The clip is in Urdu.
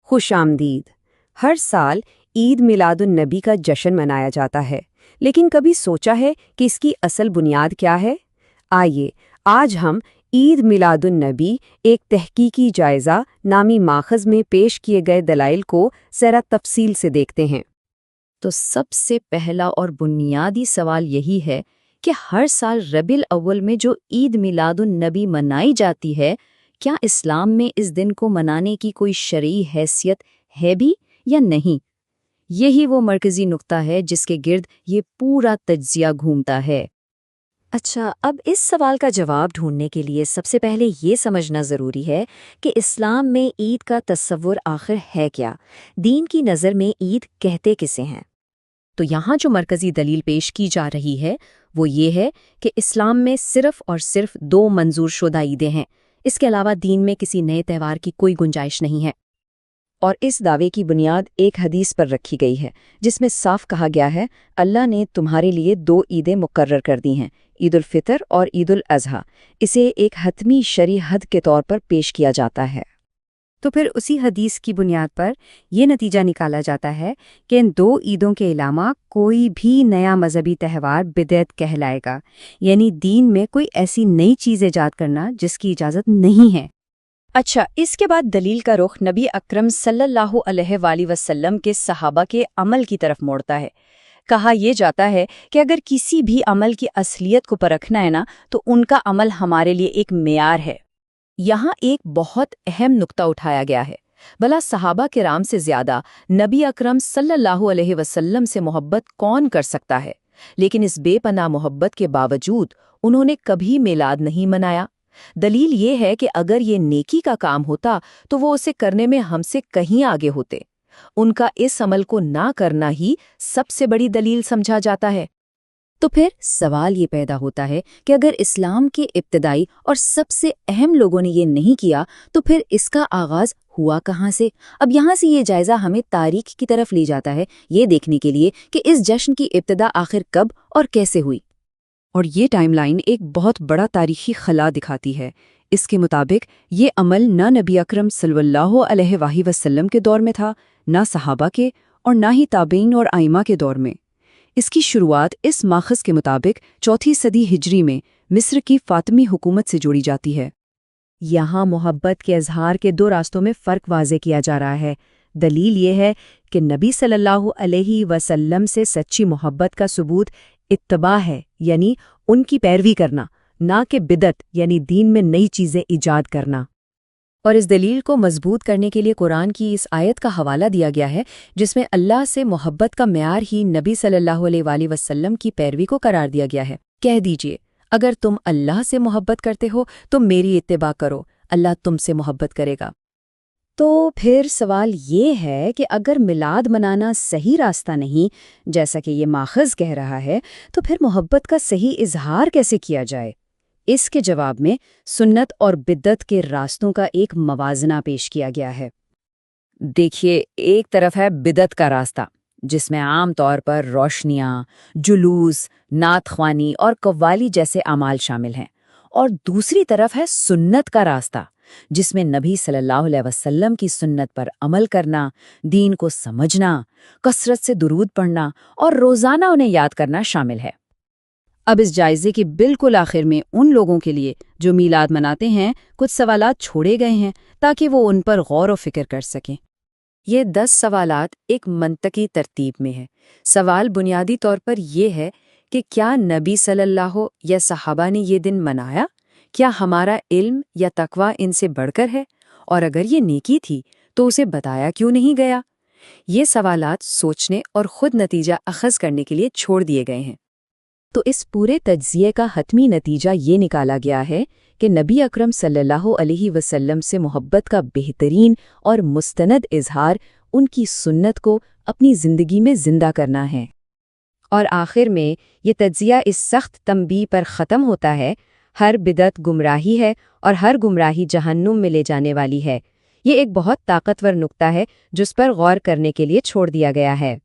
خوش آمدید۔ ہر سال عید میلاد النبی کا جشن منایا جاتا ہے، لیکن کبھی سوچا ہے کہ اس کی اصل بنیاد کیا ہے؟ آئیے آج ہم عید میلاد النبی ایک تحقیقی جائزہ نامی ماخذ میں پیش کیے گئے دلائل کو ذرا تفصیل سے دیکھتے ہیں۔ تو سب سے پہلا اور بنیادی سوال یہی ہے کہ ہر سال ربیع الاول میں جو عید میلاد النبی منائی جاتی ہے، کیا اسلام میں اس دن کو منانے کی کوئی شرعی حیثیت ہے بھی یا نہیں؟ یہی وہ مرکزی نقطہ ہے جس کے گرد یہ پورا تجزیہ گھومتا ہے۔ اچھا، اب اس سوال کا جواب ڈھونڈنے کے لیے سب سے پہلے یہ سمجھنا ضروری ہے کہ اسلام میں عید کا تصور آخر ہے کیا؟ دین کی نظر میں عید کہتے کسے ہیں؟ تو یہاں جو مرکزی دلیل پیش کی جا رہی ہے وہ یہ ہے کہ اسلام میں صرف اور صرف 2 منظور شدہ عیدیں ہیں، اس کے علاوہ دین میں کسی نئے تہوار کی کوئی گنجائش نہیں ہے۔ اور اس دعوے کی بنیاد ایک حدیث پر رکھی گئی ہے جس میں صاف کہا گیا ہے، اللہ نے تمہارے لیے 2 عیدیں مقرر کر دی ہیں، عید الفطر اور عید الاضحیٰ۔ اسے ایک حتمی شرعی حد کے طور پر پیش کیا جاتا ہے۔ تو پھر اسی حدیث کی بنیاد پر یہ نتیجہ نکالا جاتا ہے کہ ان 2 عیدوں کے علاوہ کوئی بھی نیا مذہبی تہوار بدعت کہلائے گا، یعنی دین میں کوئی ایسی نئی چیز ایجاد کرنا جس کی اجازت نہیں ہے۔ اچھا، اس کے بعد دلیل کا رخ نبی اکرم صلی اللہ علیہ وآلہ وسلم کے صحابہ کے عمل کی طرف موڑتا ہے۔ کہا یہ جاتا ہے کہ اگر کسی بھی عمل کی اصلیت کو پرکھنا ہے نا تو ان کا عمل ہمارے لیے ایک معیار ہے۔ یہاں ایک بہت اہم نقطہ اٹھایا گیا ہے، بھلا صحابہ کرام سے زیادہ نبی اکرم صلی اللہ علیہ وسلم سے محبت کون کر سکتا ہے؟ لیکن اس بے پناہ محبت کے باوجود انہوں نے کبھی میلاد نہیں منایا۔ دلیل یہ ہے کہ اگر یہ نیکی کا کام ہوتا تو وہ اسے کرنے میں ہم سے کہیں آگے ہوتے۔ ان کا اس عمل کو نہ کرنا ہی سب سے بڑی دلیل سمجھا جاتا ہے۔ تو پھر سوال یہ پیدا ہوتا ہے کہ اگر اسلام کے ابتدائی اور سب سے اہم لوگوں نے یہ نہیں کیا تو پھر اس کا آغاز ہوا کہاں سے؟ اب یہاں سے یہ جائزہ ہمیں تاریخ کی طرف لے جاتا ہے، یہ دیکھنے کے لیے کہ اس جشن کی ابتدا آخر کب اور کیسے ہوئی۔ اور یہ ٹائم لائن ایک بہت بڑا تاریخی خلا دکھاتی ہے۔ اس کے مطابق یہ عمل نہ نبی اکرم صلی اللہ علیہ وآلہ وسلم کے دور میں تھا، نہ صحابہ کے، اور نہ ہی تابعین اور ائمہ کے دور میں۔ اس کی شروعات اس ماخذ کے مطابق 4 صدی ہجری میں مصر کی فاطمی حکومت سے جوڑی جاتی ہے۔ یہاں محبت کے اظہار کے 2 راستوں میں فرق واضح کیا جا رہا ہے۔ دلیل یہ ہے کہ نبی صلی اللہ علیہ وسلم سے سچی محبت کا ثبوت اتباع ہے، یعنی ان کی پیروی کرنا، نہ کہ بدعت یعنی دین میں نئی چیزیں ایجاد کرنا۔ اور اس دلیل کو مضبوط کرنے کے لیے قرآن کی اس آیت کا حوالہ دیا گیا ہے جس میں اللہ سے محبت کا معیار ہی نبی صلی اللہ علیہ وآلہ وسلم کی پیروی کو قرار دیا گیا ہے۔ کہہ دیجئے، اگر تم اللہ سے محبت کرتے ہو تو میری اتباع کرو، اللہ تم سے محبت کرے گا۔ تو پھر سوال یہ ہے کہ اگر میلاد منانا صحیح راستہ نہیں، جیسا کہ یہ ماخذ کہہ رہا ہے، تو پھر محبت کا صحیح اظہار کیسے کیا جائے؟ اس کے جواب میں سنت اور بدعت کے راستوں کا ایک موازنہ پیش کیا گیا ہے۔ دیکھیے، ایک طرف ہے بدعت کا راستہ جس میں عام طور پر روشنیاں، جلوس، نعت خوانی اور قوالی جیسے اعمال شامل ہیں، اور دوسری طرف ہے سنت کا راستہ جس میں نبی صلی اللہ علیہ وسلم کی سنت پر عمل کرنا، دین کو سمجھنا، کثرت سے درود پڑھنا اور روزانہ انہیں یاد کرنا شامل ہے۔ اب اس جائزے کے بالکل آخر میں ان لوگوں کے لیے جو میلاد مناتے ہیں کچھ سوالات چھوڑے گئے ہیں تاکہ وہ ان پر غور و فکر کر سکیں۔ یہ 10 سوالات ایک منطقی ترتیب میں ہے۔ سوال بنیادی طور پر یہ ہے کہ کیا نبی صلی اللہ یا صحابہ نے یہ دن منایا؟ کیا ہمارا علم یا تقویٰ ان سے بڑھ کر ہے؟ اور اگر یہ نیکی تھی تو اسے بتایا کیوں نہیں گیا؟ یہ سوالات سوچنے اور خود نتیجہ اخذ کرنے کے لیے چھوڑ دیے گئے ہیں۔ تو اس پورے تجزیے کا حتمی نتیجہ یہ نکالا گیا ہے کہ نبی اکرم صلی اللہ علیہ وسلم سے محبت کا بہترین اور مستند اظہار ان کی سنت کو اپنی زندگی میں زندہ کرنا ہے۔ اور آخر میں یہ تجزیہ اس سخت تنبیہ پر ختم ہوتا ہے، ہر بدعت گمراہی ہے اور ہر گمراہی جہنم میں لے جانے والی ہے۔ یہ ایک بہت طاقتور نقطہ ہے جس پر غور کرنے کے لیے چھوڑ دیا گیا ہے۔